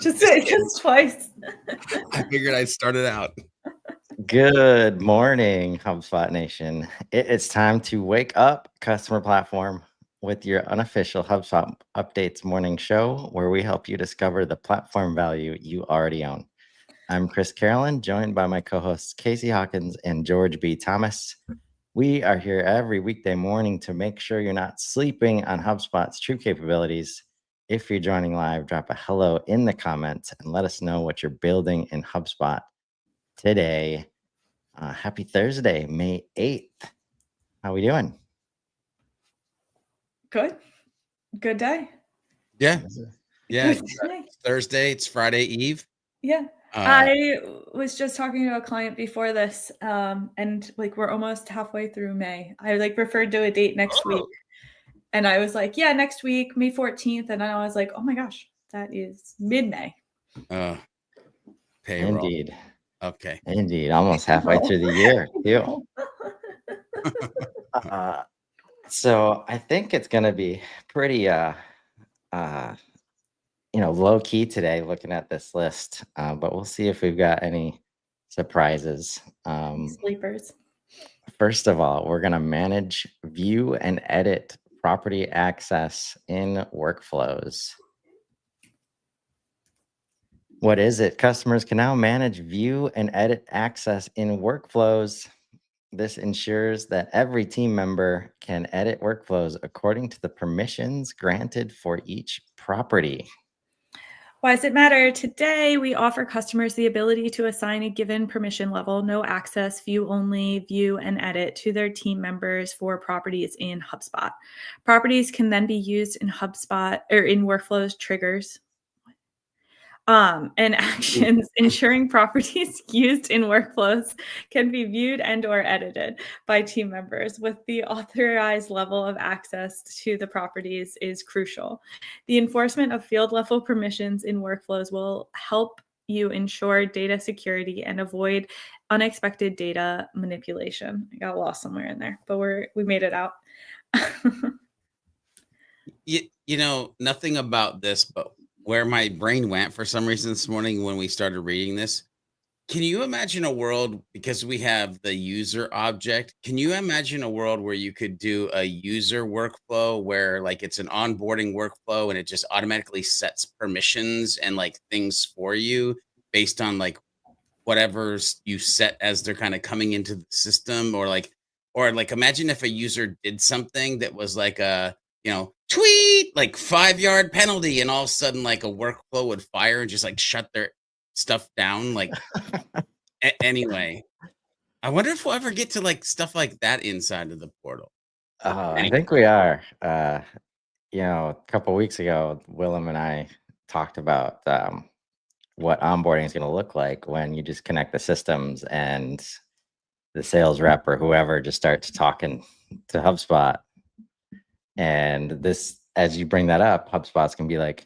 Just twice. I figured I'd start it out. Good morning, HubSpot Nation. It's time to wake up customer platform with your unofficial HubSpot Updates morning show, where we help you discover the platform value you already own. I'm Chris Carolan, joined by my co-hosts Casey Hawkins and George B. Thomas. We are here every weekday morning to make sure you're not sleeping on HubSpot's true capabilities. If you're joining live, drop a hello in the comments and let us know what you're building in HubSpot today. Happy Thursday, May 8th. How we doing? Good day. Yeah. Good It's day. Thursday. It's Friday Eve. Yeah. I was just talking to a client before this, and we're almost halfway through May. I referred to a date next week, and I was like, yeah, next week, May 14th, and I was like, oh my gosh, that is mid-May. Payroll. Indeed. Okay. Indeed. Almost halfway through the year, too. So I think it's going to be pretty, low key today looking at this list, but we'll see if we've got any surprises. Sleepers. First of all, we're going to manage, view, and edit property access in workflows. What is it? Customers can now manage, view, and edit access in workflows. This ensures that every team member can edit workflows according to the permissions granted for each property. Why does it matter? Today, we offer customers the ability to assign a given permission level, no access, view only, view, and edit to their team members for properties in HubSpot. Properties can then be used in HubSpot or in workflows triggers. And actions ensuring properties used in workflows can be viewed and or edited by team members with the authorized level of access to the properties is crucial. The enforcement of field level permissions in workflows will help you ensure data security and avoid unexpected data manipulation. I got lost somewhere in there, but we made it out. Nothing about this, but where my brain went for some reason this morning when we started reading this. Can you imagine a world, because we have the user object, can you imagine a world where you could do a user workflow where it's an onboarding workflow and it just automatically sets permissions and things for you based on whatever you set as they're kind of coming into the system, or imagine if a user did something that was tweet 5-yard penalty, and all of a sudden a workflow would fire and just shut their stuff down. Anyway, I wonder if we'll ever get to stuff like that inside of the portal. I think we are. A couple of weeks ago, Willem and I talked about what onboarding is going to look like when you just connect the systems and the sales rep or whoever just starts talking to HubSpot. And this, as you bring that up, HubSpot's can be like,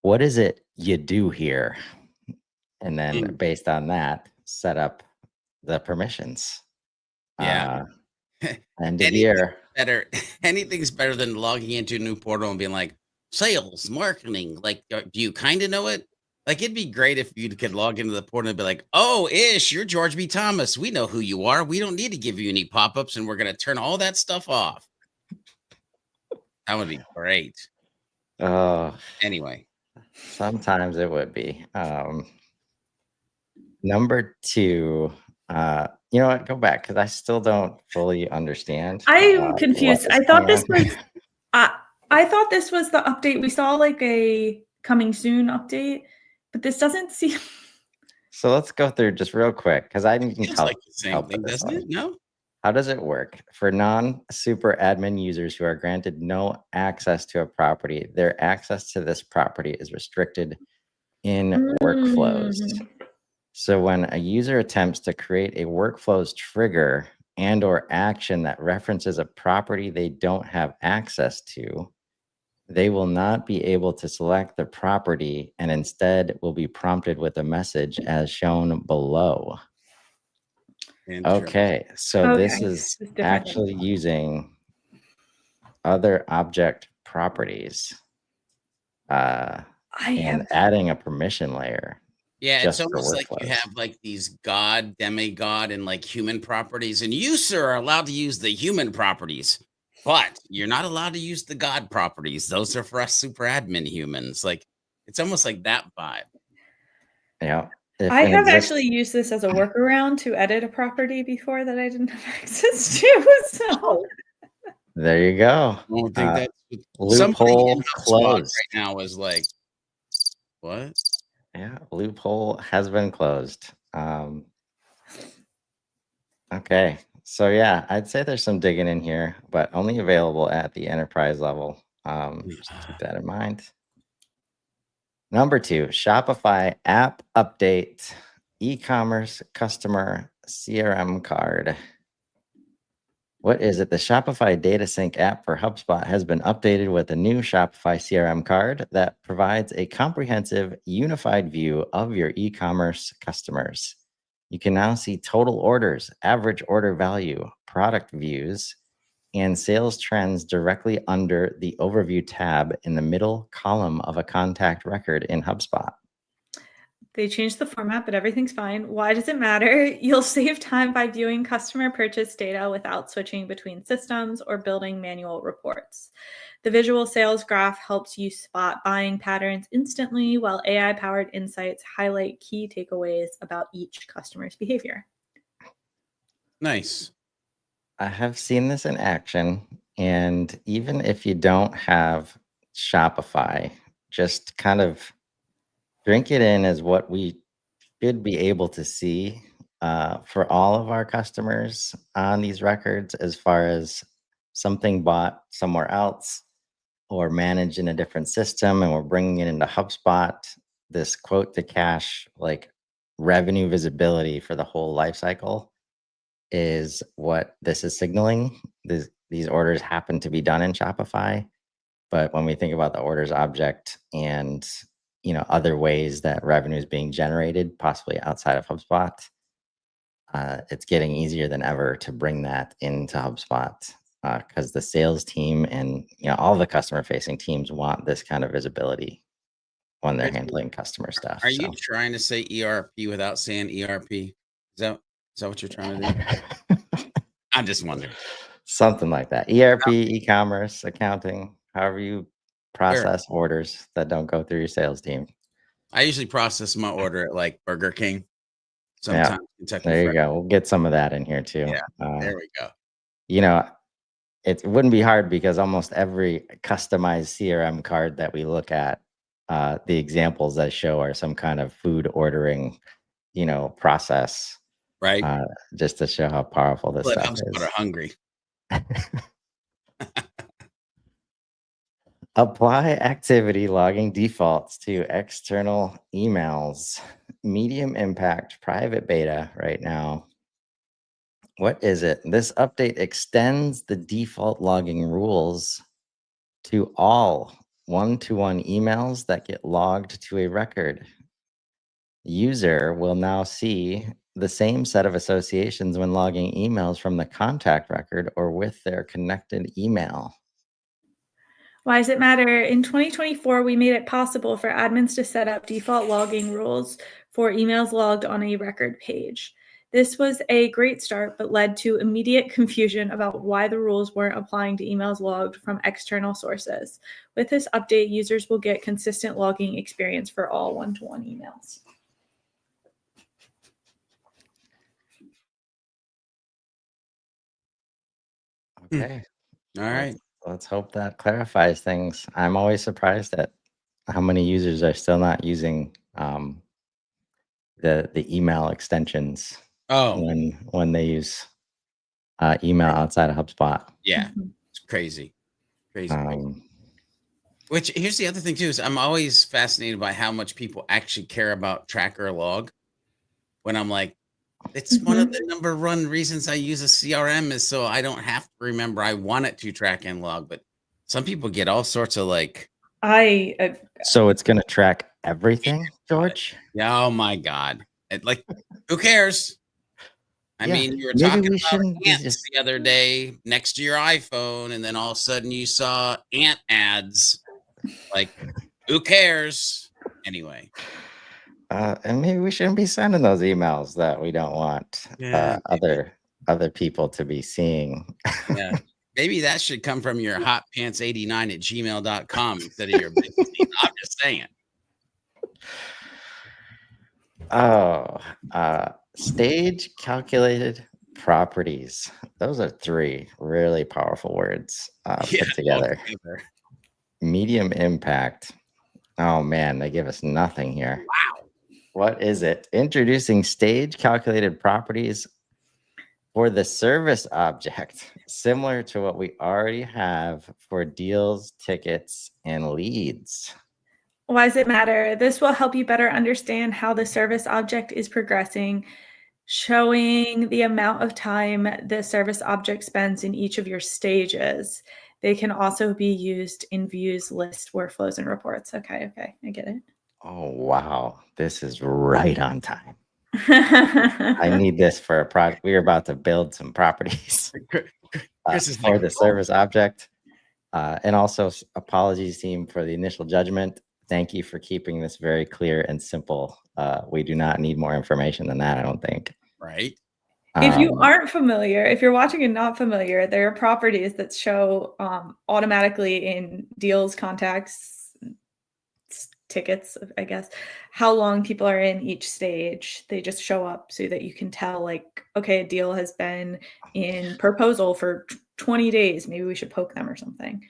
what is it you do here? And then based on that, set up the permissions. Yeah. End of year. Anything's better than logging into a new portal and being like, sales, marketing. Do you kind of know it? It'd be great if you could log into the portal and be like, oh, Ish, you're George B. Thomas. We know who you are. We don't need to give you any pop-ups, and we're going to turn all that stuff off. That would be great. Anyway. Sometimes it would be. Number 2, you know what? Go back, because I still don't fully understand. I'm confused. I thought this was I thought this was the update. We saw a coming soon update, but this doesn't seem. So let's go through just real quick, because I can help. The same thing, doesn't it? No. How does it work? For non-super admin users who are granted no access to a property, their access to this property is restricted in workflows. So when a user attempts to create a workflows trigger and or action that references a property they don't have access to, they will not be able to select the property and instead will be prompted with a message as shown below. Okay, so this is actually using other object properties. and adding a permission layer. Yeah, it's just for almost like you workflows. have like these god, demigod, and like human properties, and you, sir, are allowed to use the human properties, but you're not allowed to use the god properties. Those are for us super admin humans. Like it's almost like that vibe. Yeah. If I an have exist- actually used this as a workaround to edit a property before that I didn't have access to. So There you go. I don't think that's somebody in Loophole HubSpot closed. right now is like, what? Yeah, loophole has been closed. Okay, so yeah, I'd say there's some digging in here, but only available at the enterprise level. Just keep that in mind. Number 2, Shopify app update, e-commerce customer CRM card. What is it? The Shopify Data Sync app for HubSpot has been updated with a new Shopify CRM card that provides a comprehensive, unified view of your e-commerce customers. You can now see total orders, average order value, product views, and sales trends directly under the Overview tab in the middle column of a contact record in HubSpot. they changed the format, but everything's fine. Why does it matter? You'll save time by viewing customer purchase data without switching between systems or building manual reports. The visual sales graph helps you spot buying patterns instantly, while AI-powered insights highlight key takeaways about each customer's behavior. Nice. I have seen this in action, and even if you don't have Shopify, just kind of drink it in as what we should be able to see for all of our customers on these records, as far as something bought somewhere else or managed in a different system, and we're bringing it into HubSpot. This quote to cash, like revenue visibility for the whole life cycle, is what this is signaling. These orders happen to be done in Shopify, but when we think about the orders object and other ways that revenue is being generated, possibly outside of HubSpot, it's getting easier than ever to bring that into HubSpot, because the sales team and all the customer facing teams want this kind of visibility when they're handling customer stuff. Are you trying to say ERP without saying ERP? Is that what you're trying to do? I'm just wondering. Something like that. ERP, e-commerce, accounting, however you process orders that don't go through your sales team. I usually process my order at like Burger King. Sometimes Kentucky there you Fried. go. We'll get some of that in here too. Yeah, there we go. It wouldn't be hard, because almost every customized CRM card that we look at, the examples that show are some kind of food ordering, process. Right. Just to show how powerful this stuff is. Are hungry. Apply activity logging defaults to external emails. Medium impact private beta right now. What is it? This update extends the default logging rules to all one-to-one emails that get logged to a record. User will now see the same set of associations when logging emails from the contact record or with their connected email. Why does it matter? In 2024, we made it possible for admins to set up default logging rules for emails logged on a record page. This was a great start, but led to immediate confusion about why the rules weren't applying to emails logged from external sources. With this update, users will get consistent logging experience for all one-to-one emails. Okay. All right. Let's hope that clarifies things. I'm always surprised at how many users are still not using the email extensions when they use email outside of HubSpot. Yeah, it's crazy. Which, here's the other thing too, is I'm always fascinated by how much people actually care about track or log. When I'm like, it's one of the number one reasons I use a CRM is so I don't have to remember. I want it to track and log, but some people get all sorts of like. So it's going to track everything, George? Yeah. Oh my God. Who cares? I mean, you were talking about ants the other day next to your iPhone, and then all of a sudden you saw ant ads. Like, Who cares? Anyway. And maybe we shouldn't be sending those emails that we don't want other people to be seeing. Yeah. Maybe that should come from your hotpants89@gmail.com instead of your business email. I'm just saying. Oh, stage calculated properties. Those are 3 really powerful words put together. Medium impact. Oh man, they give us nothing here. Wow. What is it? Introducing stage calculated properties for the service object, similar to what we already have for deals, tickets, and leads. Why does it matter? This will help you better understand how the service object is progressing, showing the amount of time the service object spends in each of your stages. They can also be used in views, lists, workflows, and reports. Okay, I get it. Oh, wow. This is right on time. I need this for a project. We are about to build some properties for the service object. And also apologies, team, for the initial judgment. Thank you for keeping this very clear and simple. We do not need more information than that, I don't think. Right. If you aren't familiar, if you're watching and not familiar, there are properties that show automatically in deals, contacts, tickets, I guess, how long people are in each stage. They just show up so that you can tell, like, okay, a deal has been in proposal for 20 days. Maybe we should poke them or something.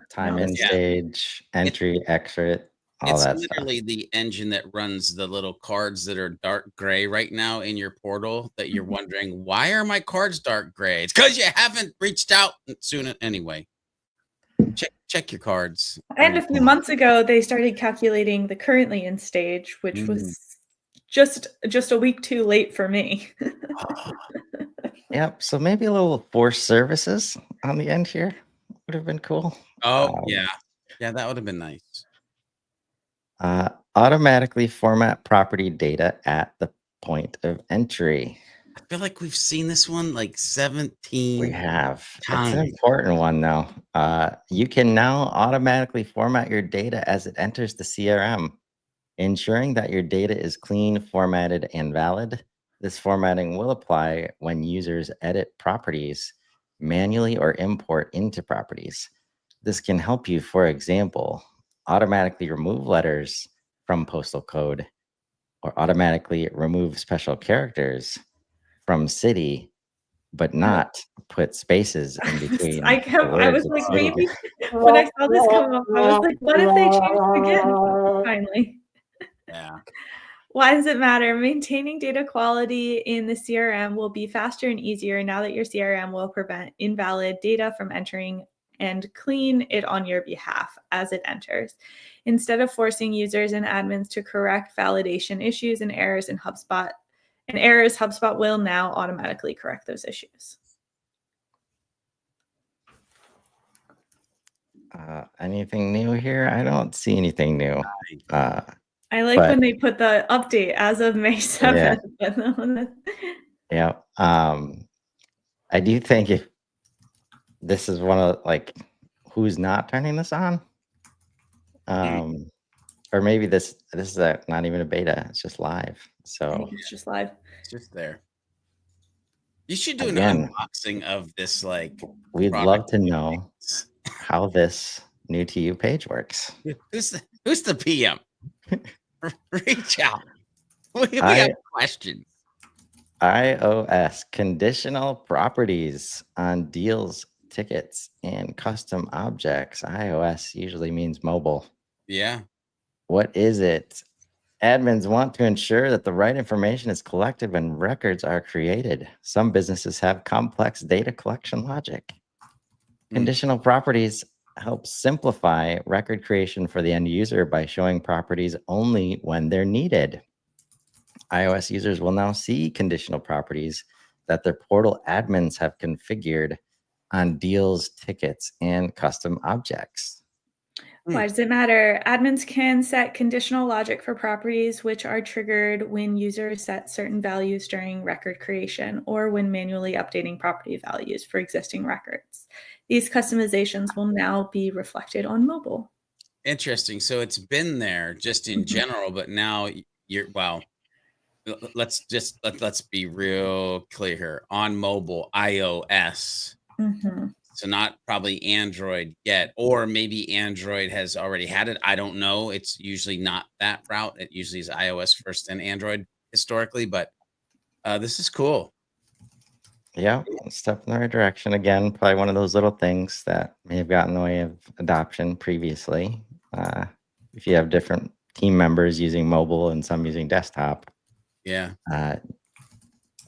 Time in stage, entry, exit, all that stuff. It's literally the engine that runs the little cards that are dark gray right now in your portal that you're wondering, why are my cards dark gray? It's because you haven't reached out soon. Anyway, check your cards. And a few months ago, they started calculating the currently in stage, which was just a week too late for me. Yep. So maybe a little forced services on the end here would have been cool. Oh, yeah, that would have been nice. Automatically format property data at the point of entry. I feel like we've seen this one like 17 We have. times. It's an important one, though. You can now automatically format your data as it enters the CRM, ensuring that your data is clean, formatted, and valid. This formatting will apply when users edit properties manually or import into properties. This can help you, for example, automatically remove letters from postal code or automatically remove special characters from city, but not put spaces in between. I was like, maybe when I saw this come up, I was like, what if they changed again? Finally. Yeah. Why does it matter? Maintaining data quality in the CRM will be faster and easier now that your CRM will prevent invalid data from entering and clean it on your behalf as it enters. Instead of forcing users and admins to correct validation issues and errors in HubSpot, HubSpot will now automatically correct those issues. Anything new here? I don't see anything new. I like when they put the update as of May 7th. Yeah. I do think if this is one of, like, who's not turning this on? Or maybe this is not even a beta, it's just live. So I think it's just live. It's just there. You should do an unboxing of this, like, we'd love to know how this new to you page works. Who's the PM? Reach out. We have questions. iOS conditional properties on deals, tickets, and custom objects. iOS usually means mobile. Yeah. What is it? Admins want to ensure that the right information is collected when records are created. Some businesses have complex data collection logic. Conditional properties help simplify record creation for the end user by showing properties only when they're needed. iOS users will now see conditional properties that their portal admins have configured on deals, tickets, and custom objects. Why does it matter? Admins can set conditional logic for properties which are triggered when users set certain values during record creation or when manually updating property values for existing records. These customizations will now be reflected on mobile. Interesting. So it's been there just in general, but now you're let's be real clear here. On mobile, iOS. Mhm. So not probably Android yet, or maybe Android has already had it. I don't know. It's usually not that route. It usually is iOS first and Android historically, but this is cool. Yeah, step in the right direction. Again, probably one of those little things that may have gotten in the way of adoption previously. If you have different team members using mobile and some using desktop, Yeah.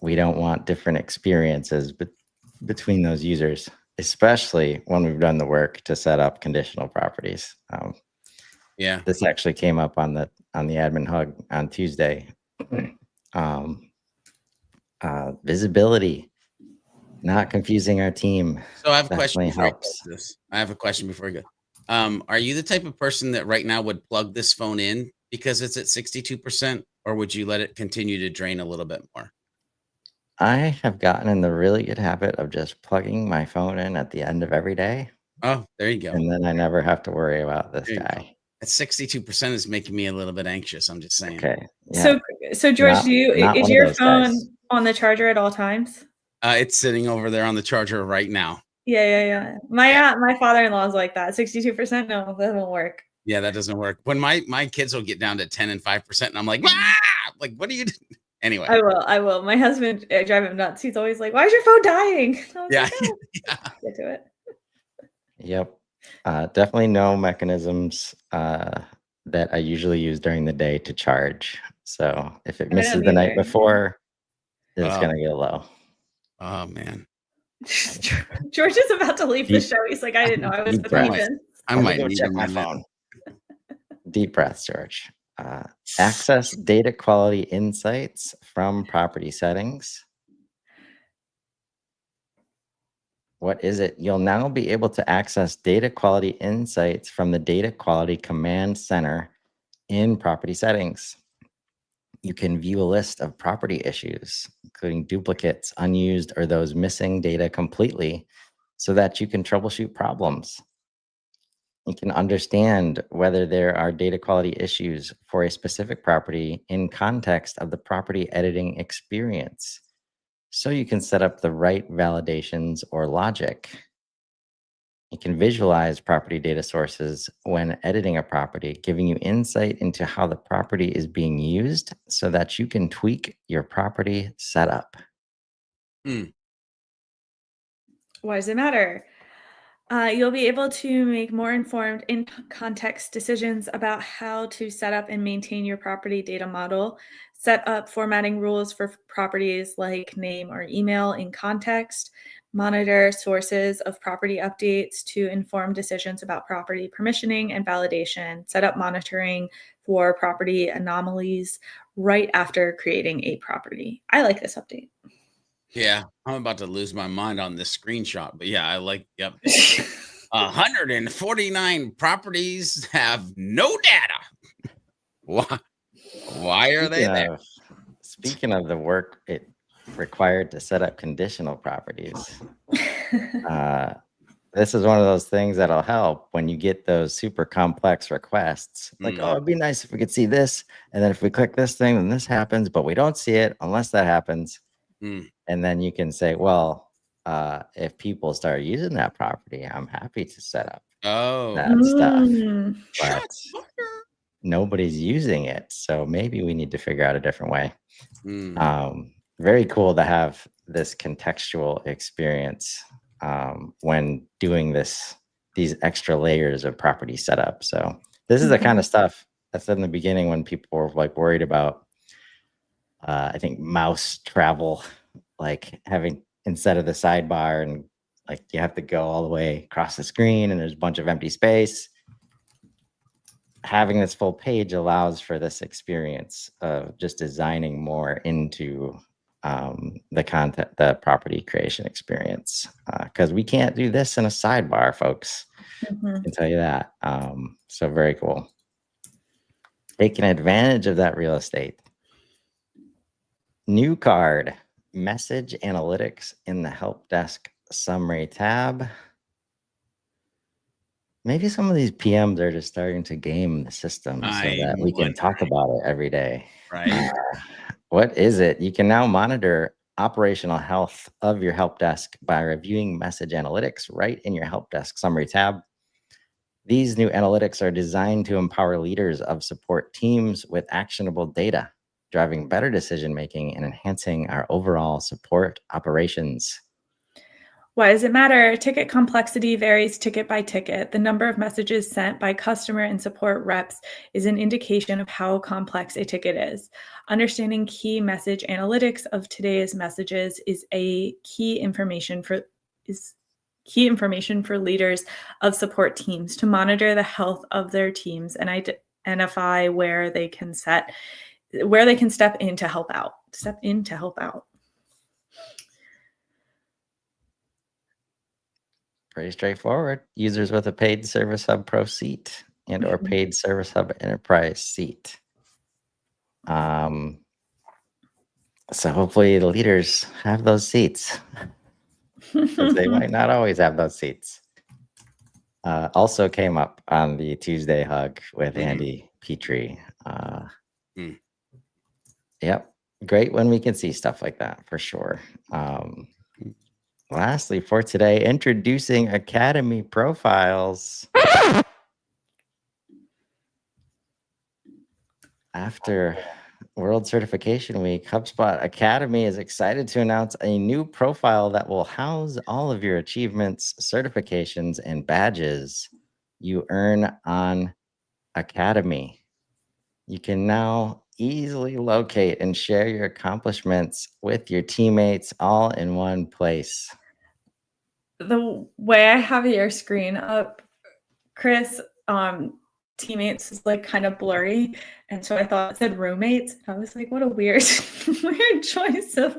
we don't want different experiences between those users, especially when we've done the work to set up conditional properties. Yeah. This actually came up on the admin hug on Tuesday. Visibility, not confusing our team. So I have a question Definitely before you helps. go to this. I have a question before you go. Are you the type of person that right now would plug this phone in because it's at 62%, or would you let it continue to drain a little bit more? I have gotten in the really good habit of just plugging my phone in at the end of every day, Oh, there you go. and then I never have to worry about this There you go. guy. At 62% is making me a little bit anxious. I'm just saying. Okay. Yeah. So George, Not is one of your those phone guys. on the charger at all times? It's sitting over there on the charger right now. Yeah. My father-in-law is like that. 62%? No, that won't work. Yeah, that doesn't work. When my kids will get down to 10 and 5%, and I'm like, like, what are you doing? Anyway. I will. My husband, I drive him nuts. He's always like, "Why is your phone dying?" I was Yeah. like, "Oh, Yeah. get to it." Yep. Definitely no mechanisms that I usually use during the day to charge. So if it I misses don't the night either. before, it's Oh. gonna go low. Oh man. George is about to leave the Deep- show. He's like, "I didn't know I was deep with breath. Ethan." I Let me might go need check a my minute. phone. Deep breaths, George. Access data quality insights from property settings. What is it? You'll now be able to access data quality insights from the Data Quality Command Center in property settings. You can view a list of property issues, including duplicates, unused, or those missing data completely, so that you can troubleshoot problems. You can understand whether there are data quality issues for a specific property in context of the property editing experience, so you can set up the right validations or logic. You can visualize property data sources when editing a property, giving you insight into how the property is being used so that you can tweak your property setup. Why does it matter? You'll be able to make more informed in-context decisions about how to set up and maintain your property data model, set up formatting rules for properties like name or email in context, monitor sources of property updates to inform decisions about property permissioning and validation, set up monitoring for property anomalies right after creating a property. I like this update. Yeah, I'm about to lose my mind on this screenshot, but yeah, I like the update. 149 properties have no data. Why are they there? Speaking of the work it required to set up conditional properties, this is one of those things that'll help when you get those super complex requests. Like, oh, it'd be nice if we could see this, and then if we click this thing, then this happens, but we don't see it unless that happens. And then you can say, well, if people start using that property, I'm happy to set up that stuff. But nobody's using it, so maybe we need to figure out a different way. Very cool to have this contextual experience when doing these extra layers of property setup. So this is the kind of stuff I said in the beginning when people were like worried about I think mouse travel, like having instead of the sidebar and like you have to go all the way across the screen and there's a bunch of empty space. Having this full page allows for this experience of just designing more into the content, the property creation experience, because we can't do this in a sidebar, folks. I can tell you that. So very cool. Taking advantage of that real estate. New card, message analytics in the help desk summary tab. Maybe some of these PMs are just starting to game the system so that we can talk about it every day. Right. What is it? You can now monitor operational health of your help desk by reviewing message analytics right in your help desk summary tab. These new analytics are designed to empower leaders of support teams with actionable data, driving better decision-making and enhancing our overall support operations. Why does it matter? Ticket complexity varies ticket by ticket. The number of messages sent by customer and support reps is an indication of how complex a ticket is. Understanding key message analytics of today's messages is key information for leaders of support teams to monitor the health of their teams and identify where they can step in to help out. Pretty straightforward. Users with a paid Service Hub Pro seat and or paid Service Hub Enterprise seat. So hopefully the leaders have those seats. Because they might not always have those seats. Also came up on the Tuesday hug with Andy Petrie. Yep. Great when we can see stuff like that for sure. Lastly, for today, introducing Academy profiles. After World Certification Week, HubSpot Academy is excited to announce a new profile that will house all of your achievements, certifications, and badges you earn on Academy. You can now easily locate and share your accomplishments with your teammates all in one place. The way I have your screen up, Chris, teammates is like kind of blurry, and so I thought it said roommates. I was like, what a weird choice of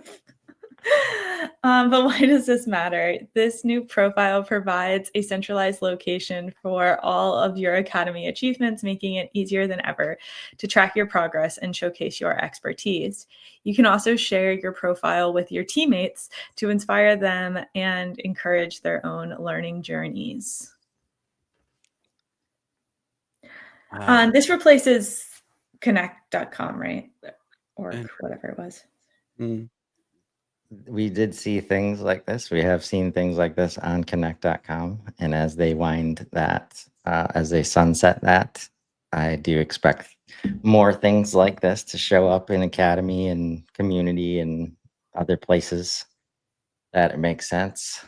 but why does this matter? This new profile provides a centralized location for all of your Academy achievements, making it easier than ever to track your progress and showcase your expertise. You can also share your profile with your teammates to inspire them and encourage their own learning journeys. This replaces connect.com, right? Or whatever it was. We did see things like this. We have seen things like this on connect.com. And as they wind that, as they sunset that, I do expect more things like this to show up in Academy and community and other places that it makes sense.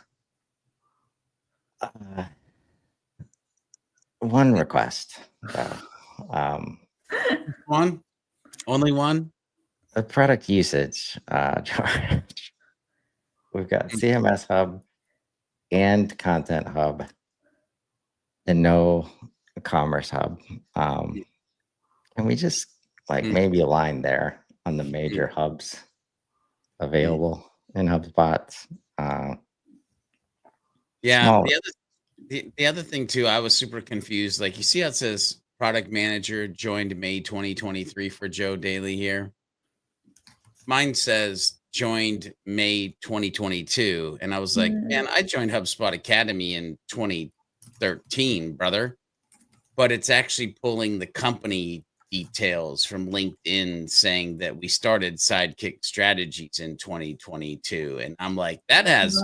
One request, though. One? Only one? The product usage, George. We've got CMS Hub and Content Hub and no Commerce Hub. Can we just maybe align there on the major hubs available in HubSpot? Yeah. The other thing too, I was super confused. Like, you see how it says product manager joined May 2023 for Joe Daly here. Mine says joined May 2022. And I was like, man, I joined HubSpot Academy in 2013, brother. But it's actually pulling the company details from LinkedIn saying that we started Sidekick Strategies in 2022. And I'm like, that has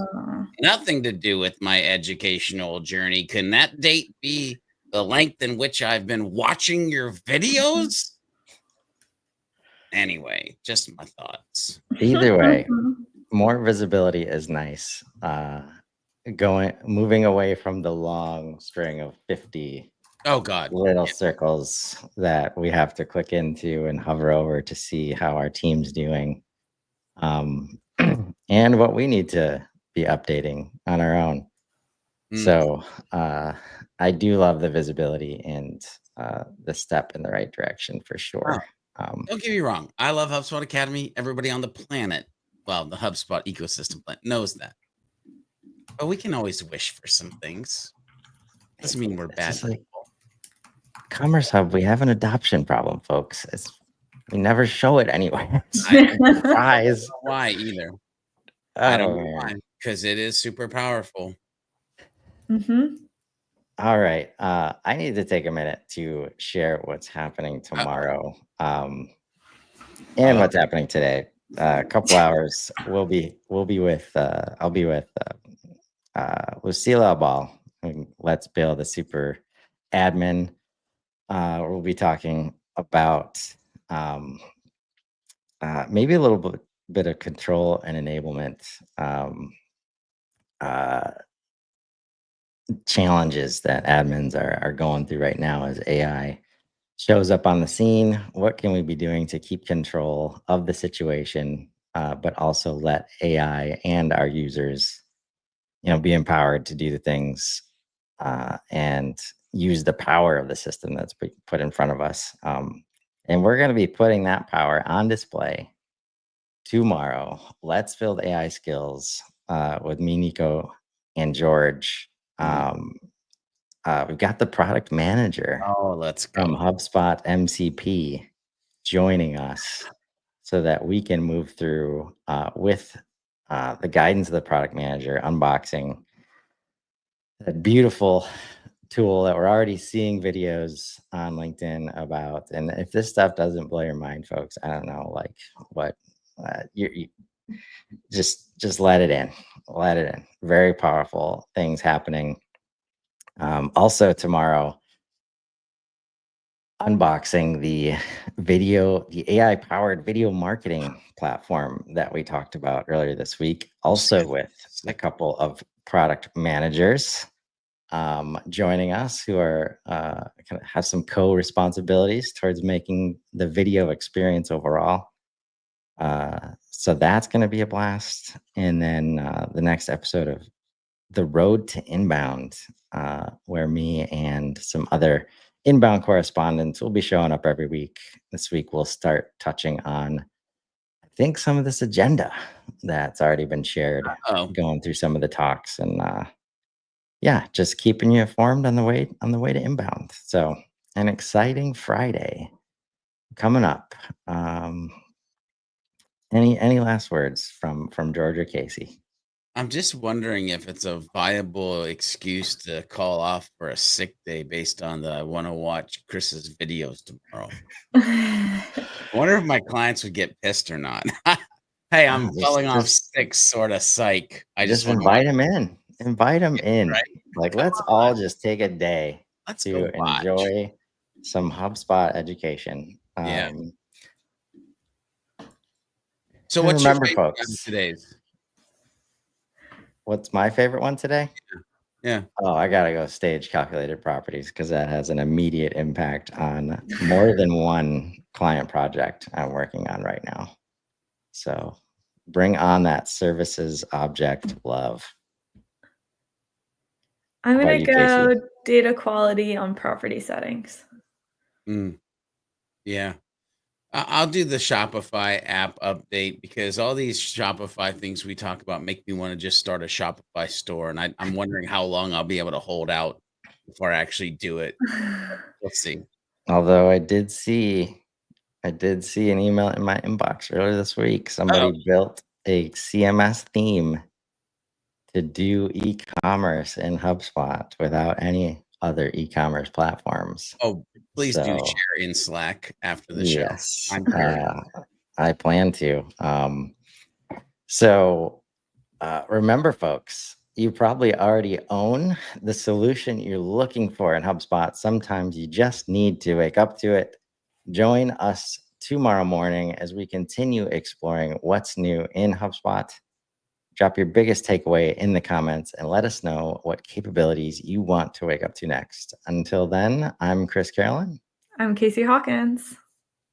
nothing to do with my educational journey. Can that date be the length in which I've been watching your videos? Anyway, just my thoughts. Either way, more visibility is nice. Moving away from the long string of 50 little circles that we have to click into and hover over to see how our team's doing, and what we need to be updating on our own. So I do love the visibility and the step in the right direction for sure. Don't get me wrong. I love HubSpot Academy. Everybody on the planet, well, the HubSpot ecosystem planet knows that. But we can always wish for some things. Doesn't mean we're bad people. Commerce Hub, we have an adoption problem, folks. We never show it anywhere. Surprise. Why either? I don't know why. Because it is super powerful. All right. I need to take a minute to share what's happening tomorrow, and what's happening today. A couple hours. I'll be with Lucila Ball. Let's Build a Super Admin. We'll be talking about maybe a little bit of control and enablement challenges that admins are going through right now as AI shows up on the scene. What can we be doing to keep control of the situation, but also let AI and our users, be empowered to do the things and use the power of the system that's put in front of us. And we're going to be putting that power on display tomorrow. Let's Build AI Skills with me, Nico, and George. We've got the product manager Let's from go. HubSpot MCP joining us so that we can move through with the guidance of the product manager, unboxing that beautiful tool that we're already seeing videos on LinkedIn about. And if this stuff doesn't blow your mind, folks, I don't know, like what you just let it in. Very powerful things happening. Also tomorrow, unboxing the AI powered video marketing platform that we talked about earlier this week, also with a couple of product managers joining us who are kind of have some co-responsibilities towards making the video experience overall. So that's going to be a blast. And then the next episode of The Road to Inbound, where me and some other inbound correspondents will be showing up every week. This week we'll start touching on, I think, some of this agenda that's already been shared, going through some of the talks, and just keeping you informed on the way to inbound. So an exciting Friday coming up. Any last words from George or Casey? I'm just wondering if it's a viable excuse to call off for a sick day based on I want to watch Chris's videos tomorrow. I wonder if my clients would get pissed or not. Hey, I'm calling off sick, sort of psych. I just invite him in. Invite him in. Right? Like, let's all just take a day to enjoy some HubSpot education. So what's remember, your favorite folks, today's? What's my favorite one today? Yeah. Oh, I gotta go Stage Calculated Properties, because that has an immediate impact on more than one client project I'm working on right now. So bring on that services object love. I'm going to go Casey? Data quality on property settings. Yeah. I'll do the Shopify app update, because all these Shopify things we talk about make me want to just start a Shopify store. And I'm wondering how long I'll be able to hold out before I actually do it. We'll see. Although I did see an email in my inbox earlier this week. Somebody built a CMS theme to do e-commerce in HubSpot without any other e-commerce platforms. Oh, please do share in Slack after the show. Yes, I plan to. Remember, folks, you probably already own the solution you're looking for in HubSpot. Sometimes you just need to wake up to it. Join us tomorrow morning as we continue exploring what's new in HubSpot. Drop your biggest takeaway in the comments and let us know what capabilities you want to wake up to next. Until then, I'm Chris Carolan. I'm Casey Hawkins.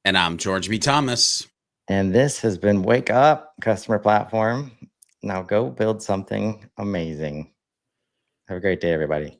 And I'm George B. Thomas. And this has been Wake Up Customer Platform. Now go build something amazing. Have a great day, everybody.